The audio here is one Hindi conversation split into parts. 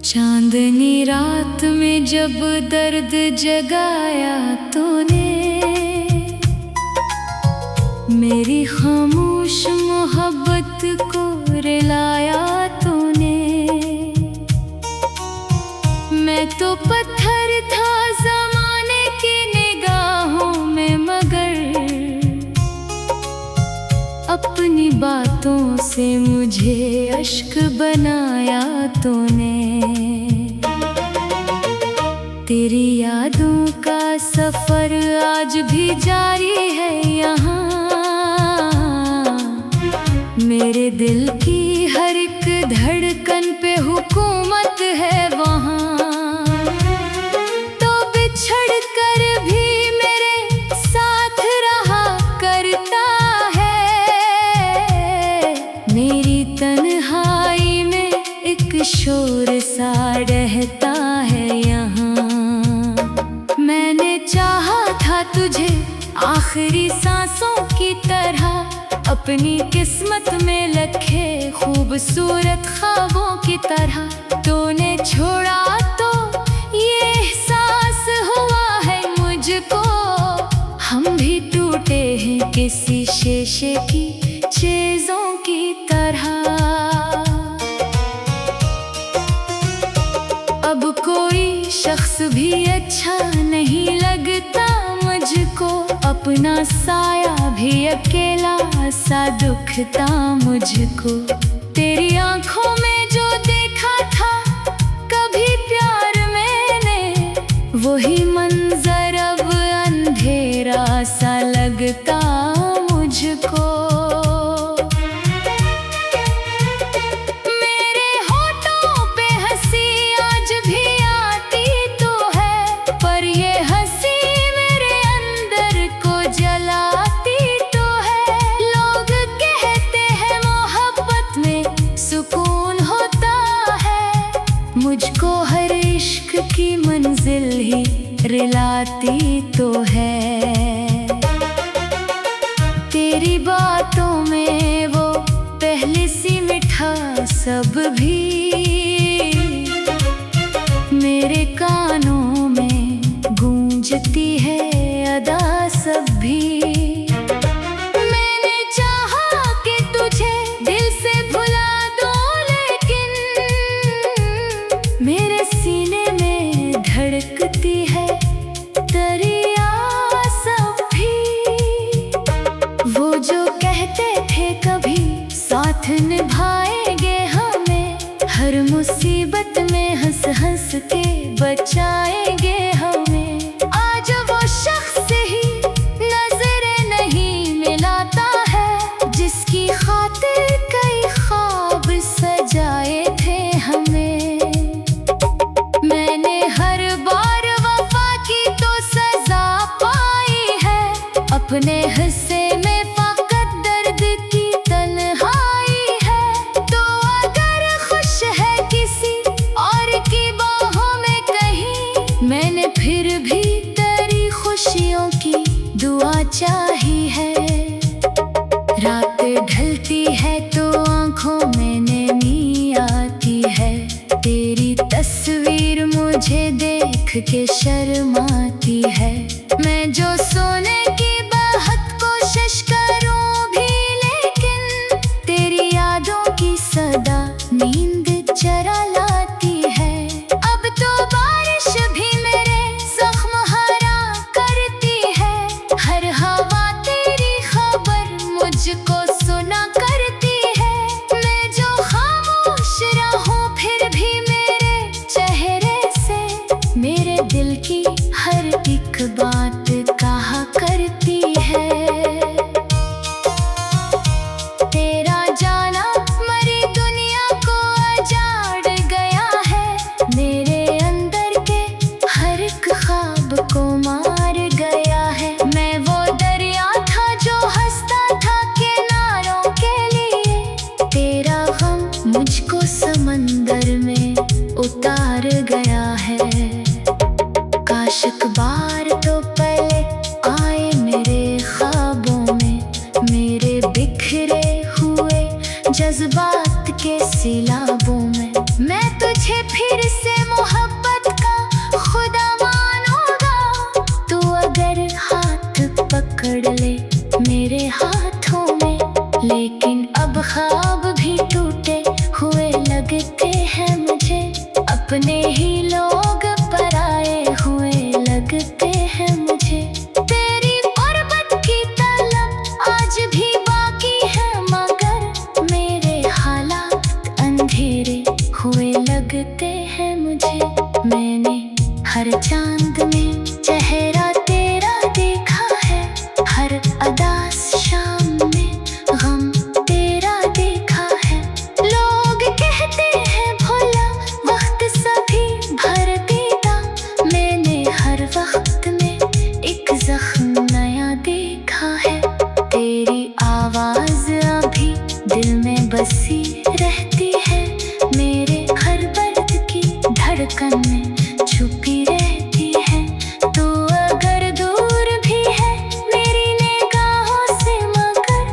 चांदनी रात में जब दर्द जगाया तूने, मेरी खामोश मोहब्बत को रुलाया तूने। मैं तो पत्थर था ज़माने की निगाहों में, मगर अपनी बातों से मुझे अश्क बनाया तूने। तेरी यादों का सफर आज भी जारी है यहाँ, मेरे दिल की हर एक धड़कन पे हुकूमत है वहाँ। तो बिछड़ कर भी मेरे साथ रहा करता है, मेरी तन्हाई में एक शोर सा रहता है यहाँ। मैंने चाहा था तुझे आखिरी सांसों की तरह, अपनी किस्मत में लिखे खूबसूरत ख्वाबों की तरह। तूने छोड़ा तो ये एहसास हुआ है मुझको, हम भी टूटे हैं किसी शीशे की चीज़ों की तरह। अब कोई शख्स भी अच्छा नहीं लगता मुझको, अपना साया भी अकेला सा दुखता मुझको। तेरी आंखों में जो देखा था कभी प्यार मैंने, वही मंजर अब अंधेरा सा लगता मुझको। मुझको हर इश्क की मंजिल ही रिलाती तो है। तेरी बातों में वो पहले सी मिठास सब भी मेरे कानों में गूंजती है अदा सब भी। मैंने चाहा कि तुझे दिल से भुला दूं, लेकिन मेरे सीने में धड़कती है दरिया सब भी। वो जो कहते थे कभी साथ निभाएंगे हमें, हर मुसीबत में हंस हंस के बचाएंगे हमें। आज वो शख्स ही नजरें नहीं मिलाता है, जिसकी खातिर कई ख्वाब सजाए थे हमें। मैंने हर बार वफा की तो सजा पाई है, अपने हिस्से में फकत दर्द की तन्हाई है। तो अगर खुश है किसी और की बाहों में कहीं, मैंने फिर भी तेरी खुशियों की दुआ चाही है। रात ढलती है तो आंखों में नमी आती है, तेरी तस्वीर मुझे देख के शर्माती है। मैं जो सोने की बहुत कोशिश करूं भी, लेकिन तेरी यादों की सदा नींद चरा लाती है। अब तो बारिश भी मेरे जख्म हरा करती है, हर हवा तेरी खबर मुझको सुना करती है। मैं जो खामोश रहूं फिर भी मेरे चेहरे से मेरे दिल की हर एक मुझको समंदर में उतार गया है। काश अखबार तो पले आए मेरे ख्वाबों में, मेरे बिखरे हुए जज्बात के सिलाबों में। मैं तुझे फिर से मोहब्बत का खुदा मानूंगा, तू अगर हाथ पकड़ ले मेरे हाथों में। लेकिन अब ख्वाब भी टूटे हुए लगते हैं मुझे, अपने ही लोग पराए हुए लगते हैं मुझे। तेरी गुर्बत की तलब आज भी बाकी है, मगर मेरे हालात अंधेरे हुए लगते हैं मुझे। मैंने हर चांद में चेहरा तेरा देखा है, हर अदास शाम में गम तेरा देखा है। लोग कहते हैं भोला वक्त सभी भर देता, मैंने हर वक्त में एक जख्म नया देखा है। तेरी आवाज अभी दिल में बसी रहती है, मेरे हर दर्द की धड़कन में छुपी रहती है। तू अगर दूर भी है मेरी निगाहों से, मगर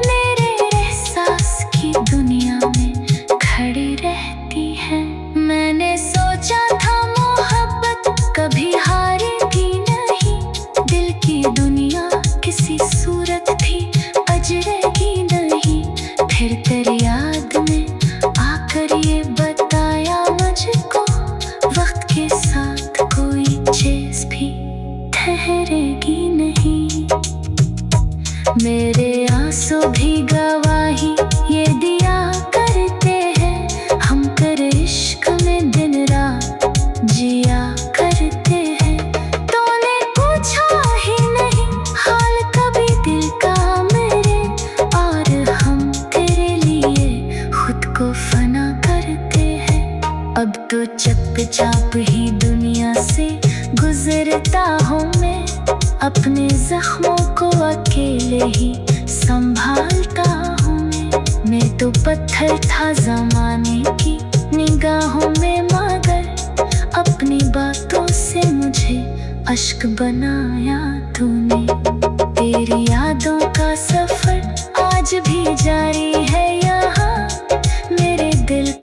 मेरे एहसास की दुनिया में खड़ी रहती है। मैंने सोचा था मोहब्बत कभी हारेगी नहीं, दिल की दुनिया किसी सूरत भी अजरेगी नहीं। फिर तेरी याद में आकर ये बताया मुझको, वक्त के साथ कोई चीज भी ठहरेगी नहीं। मेरे आंसू भी गवाही ये दिया करते हैं, हम कर इश्क में दिन रात जिया करते हैं। तूने पूछा ही नहीं हाल कभी दिल का मेरे, और हम तेरे लिए खुद को फना करते हैं। अब तो चुपचाप ही दुनिया से गुजरता हूँ मैं, अपने जख्मों को अकेले ही संभालता हूँ मैं तो पत्थर था जमाने की निगाहों में, मगर अपनी बातों से मुझे अश्क बनाया तूने। तेरी यादों का सफर आज भी जारी है यहाँ मेरे दिल।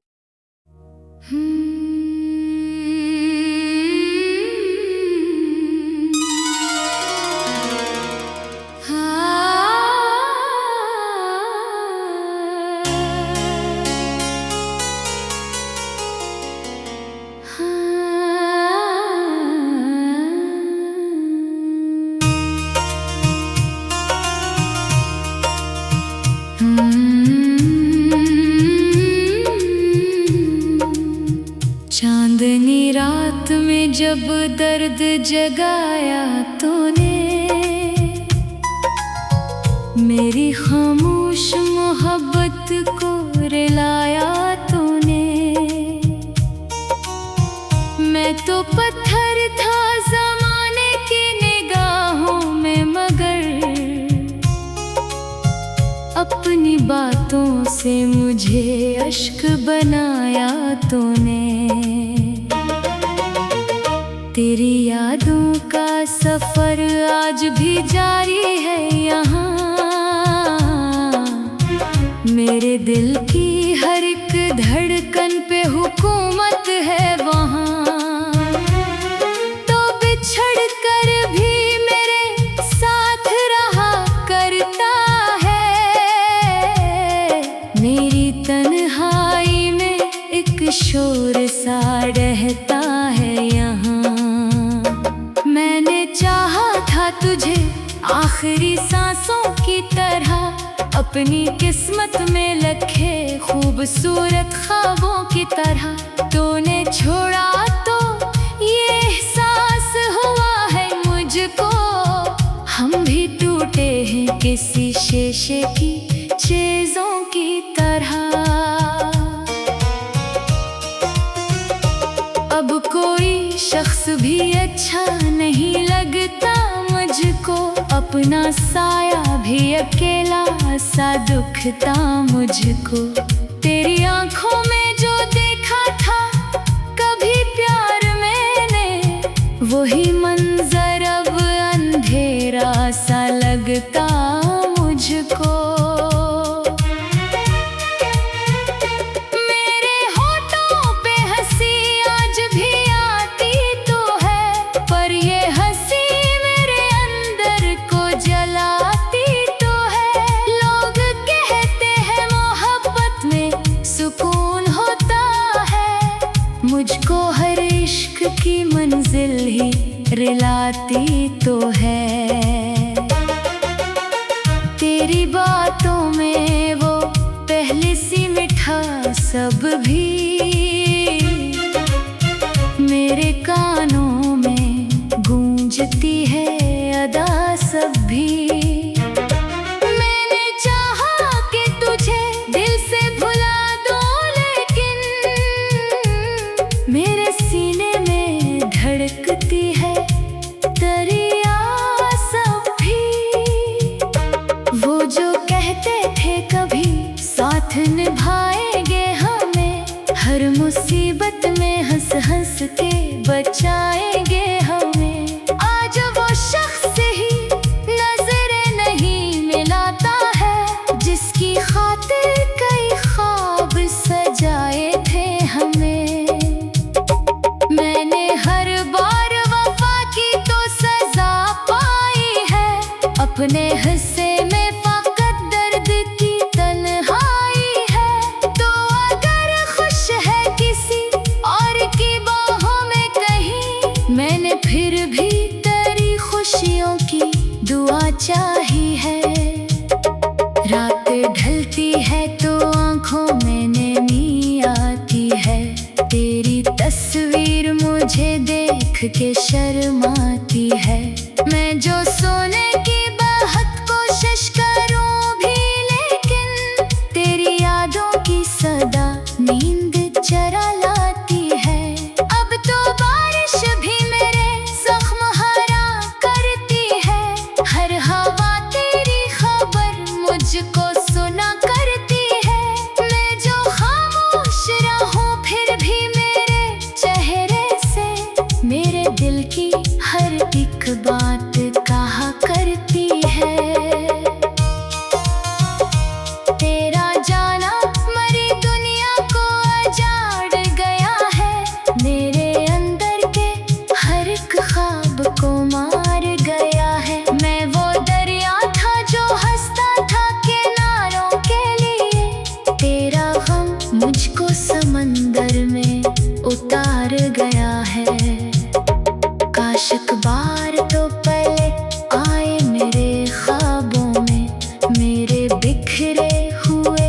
चांदनी रात में जब दर्द जगाया तूने, मेरी खामोश मोहब्बत को रुलाया तूने। मैं तो पत्थर था जमाने की निगाहों में, मगर अपनी बातों से मुझे अश्क बनाया तूने। तेरी यादों का सफर आज भी जारी है यहाँ मेरे दिल की हर एक धड़कन पे हुकूमत है वहाँ। तो बिछड़ कर भी मेरे साथ रहा करता है, मेरी तन्हाई में एक शोर सा रहता है यहाँ। मैंने चाहा था तुझे आखिरी सांसों की तरह, अपनी किस्मत में लिखे खूबसूरत ख्वाबों की तरह। तूने छोड़ा तो ये एहसास हुआ है मुझको, हम भी टूटे हैं किसी शीशे की चीजों की तरह। अब कोई शख्स भी अच्छा नहीं लगता मुझको, अपना साया भी अकेला सा दुखता मुझको। तेरी आंखों में जो देखा था कभी प्यार मैंने, वही मंजर अब अंधेरा सा लगता मुझको। मेरे होठों पे हंसी आज भी आती तो है, पर ये हंसी मेरे अंदर को जलाती तो है। लोग कहते हैं मोहब्बत में सुकून होता है, मुझको हर इश्क की मंजिल ही रिलाती तो है। तेरी बातों में वो पहले सी मिठास सब भी मेरे कानों में गूंजती है अदा सब भी। मैंने चाहा कि तुझे दिल से भुला दूं, लेकिन मेरे सीने में धड़कती है दरिया सब भी। वो जो कहते थे कभी साथ निभाएंगे हमें, हर मुसीबत में हंस हंस के बचाएंगे हमें। आज वो शख्स ही नजरें नहीं मिलाता है, जिसकी खातिर कई ख्वाब सजाए थे हमें। मैंने हर बार वफा की तो सजा पाई है, अपने हिस्से में फकत दर्द की तन्हाई है। तो अगर खुश है किसी और की बाहों में कहीं, मैंने फिर भी तेरी खुशियों की दुआ चाही है। रात ढलती है तो आंखों में नमी आती है, तेरी तस्वीर मुझे देख के शर्माती है। मैं जो सोने की बहुत कोशिश करूं भी, लेकिन तेरी यादों की सदा नींद चरा लाती है। अब तो बारिश भी मेरे जख्म हरा करती है, हर हवा तेरी खबर मुझको सुना करती है। मैं जो खामोश रहूं फिर भी मेरे चेहरे से मेरे दिल की हर एक बात कहा करती है। तेरा जाना मरी दुनिया को उजाड़ गया है, मेरे अंदर के हर एक ख्वाब को मार गया है। मैं वो दरिया था जो हंसता था किनारों के लिए, तेरा गम मुझको समंदर में उतार गया है। काश एक बार तो पलट आए मेरे ख्वाबों में, मेरे बिखरे हुए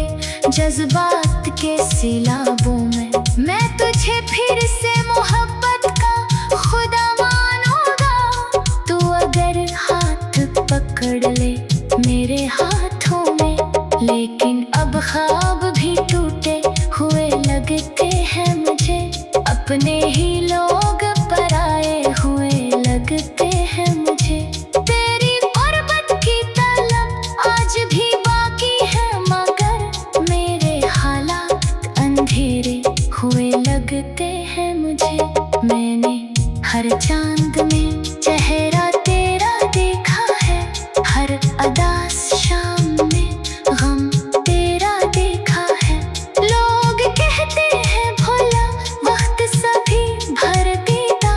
जज्बात के सिलाबों में। मैं तुझे फिर से मोहब्बत का खुदा मानूंगा, तू अगर हाथ पकड़ ले मेरे हाथों में। लेकिन अब ख्वाब भी टूटे हुए लगते हैं मुझे, अपने ही लोग पराए हुए लगते हैं मुझे। तेरी गुर्बत की तलब आज भी बाकी है, मगर मेरे हालात अंधेरे हुए लगते हैं मुझे। मैंने हर चांद में चेहरा तेरा देखा है, हर अदास शाम में गम तेरा देखा है। लोग कहते हैं भोला वक्त सभी भर देता,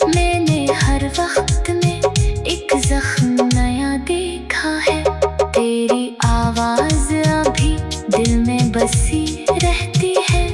मैंने हर वक्त में एक जख्म नया देखा है। तेरी आवाज अभी दिल में बसी रहती है,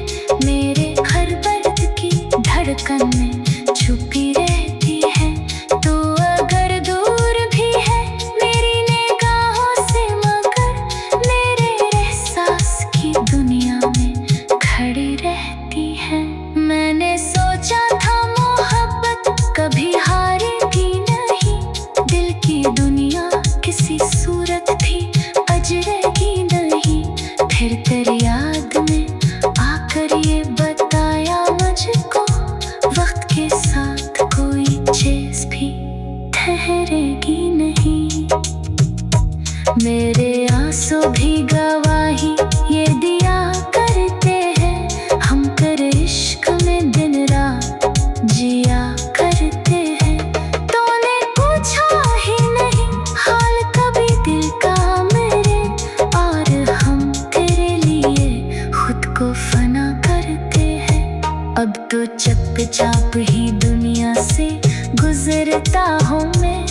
मेरे हर दर्द की धड़कन में छुपी रहती है। तो अगर दूर भी है मेरी निगाहों से, मगर मेरे एहसास की दुनिया में खड़ी रहती है। मैंने सोचा था मोहब्बत कभी हारेगी नहीं, दिल की दुनिया किसी सूरत भी अजरेगी नहीं। फिर तेरी याद में आकर ये बताया मुझको वक्त करते हैं। अब तो चुपचाप ही दुनिया से गुजरता हूँ मैं,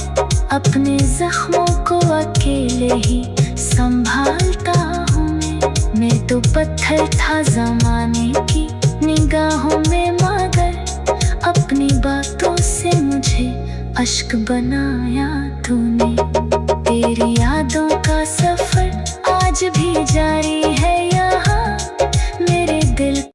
अपने जख्मों को अकेले ही संभालता हूँ मैं तो पत्थर था ज़माने की निगाहों में, मगर अपनी बातों से मुझे अश्क बनाया तूने। तेरी यादों का सफर आज भी जारी है।